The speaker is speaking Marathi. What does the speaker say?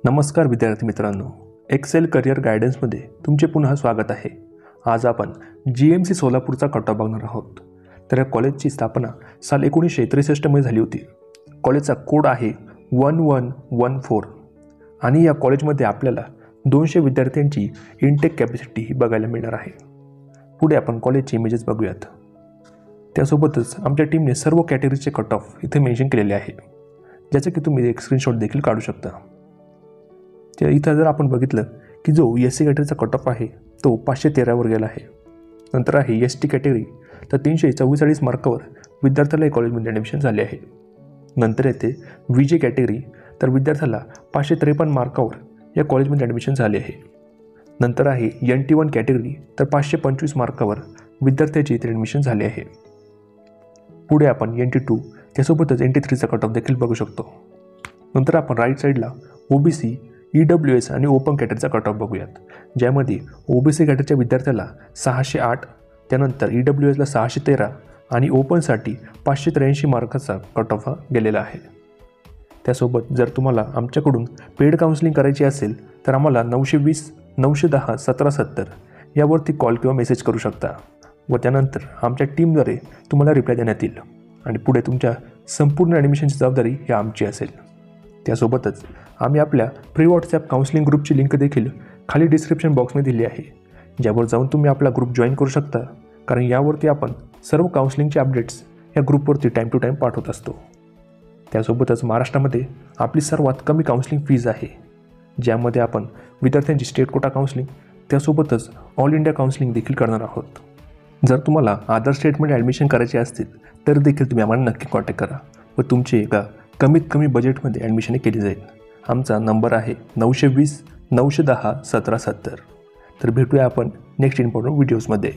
नमस्कार विद्यार्थी मित्रांनो, एक्सेल करिअर गायडन्समध्ये तुमचे पुन्हा स्वागत आहे। आज आपण GMC सोलापूरचा कट ऑफ बघणार आहोत। तर या कॉलेजची स्थापना साल 1963 मध्ये झाली होती। कॉलेजचा कोड आहे 1114 आणि या कॉलेजमध्ये आपल्याला 200 विद्यार्थ्यांची इनटेक कॅपॅसिटी ही बघायला मिळणार आहे। पुढे आपण कॉलेजचे इमेजेस बघूयात। त्यासोबतच आमच्या टीमने सर्व कॅटेगरीचे कट ऑफ इथे मेन्शन केलेले आहे, ज्याचे की तुम्ही एक स्क्रीनशॉट देखील काढू शकता। इथं जर आपण बघितलं की जो SC कॅटेगरीचा कट ऑफ आहे तो 513 वर गेला आहे। नंतर आहे ST कॅटेगरी, तर 344 मार्कावर विद्यार्थ्याला कॉलेजमध्ये ॲडमिशन झाले आहे। नंतर येते VJ कॅटेगरी, तर विद्यार्थ्याला 553 मार्कावर या कॉलेजमध्ये ॲडमिशन झाले आहे। नंतर आहे NT1 कॅटेगरी, तर 525 मार्कावर विद्यार्थ्याची इथे ॲडमिशन झाले आहे। पुढे आपण NT2 त्यासोबतच NT3चा कट ऑफ देखील बघू शकतो। नंतर आपण राईट साईडला OBC, EWS आणि ओपन कॅटेगरीचा कट ऑफ बघूयात, ज्यामध्ये OBC कॅटेगरीच्या विद्यार्थ्याला 608, त्यानंतर EWSला 613 आणि ओपनसाठी 583 मार्काचा कट ऑफ गेलेला आहे। त्यासोबत जर तुम्हाला आमच्याकडून पेड काउन्सिलिंग करायची असेल तर आम्हाला 920 910 1770 यावरती कॉल किंवा मेसेज करू शकता व त्यानंतर आमच्या टीमद्वारे तुम्हाला रिप्लाय देण्यात येईल आणि पुढे तुमच्या संपूर्ण ॲडमिशनची जबाबदारी ही आमची असेल। त्यासोबतच आम्ही आपल्या फ्री व्हॉट्सॲप काउन्सिलिंग ग्रुपची लिंक देखील खाली डिस्क्रिप्शन बॉक्समध्ये दिली आहे, ज्यावर जाऊन तुम्ही आपला ग्रुप जॉईन करू शकता, कारण यावरती आपण सर्व काउन्सिलिंगचे अपडेट्स या ग्रुपवरती टाईम टू टाईम पाठवत असतो। त्यासोबतच महाराष्ट्रामध्ये आपली सर्वात कमी काउन्सिलिंग फीज आहे, ज्यामध्ये आपण विद्यार्थ्यांची स्टेट कोटा काउन्सिलिंग त्यासोबतच ऑल इंडिया काउन्सिलिंग देखील करणार आहोत। जर तुम्हाला अदर स्टेटमध्ये ॲडमिशन करायचे असतील तर देखील तुम्ही आम्हाला नक्की कॉन्टॅक्ट करा व तुमची एका कमीत कमी बजेटमध्ये ॲडमिशन केली जाईल। आमचा नंबर आहे 920 910 1770। तर भेटूया आपण नेक्स्ट इम्पॉर्टंट व्हिडिओजमध्ये।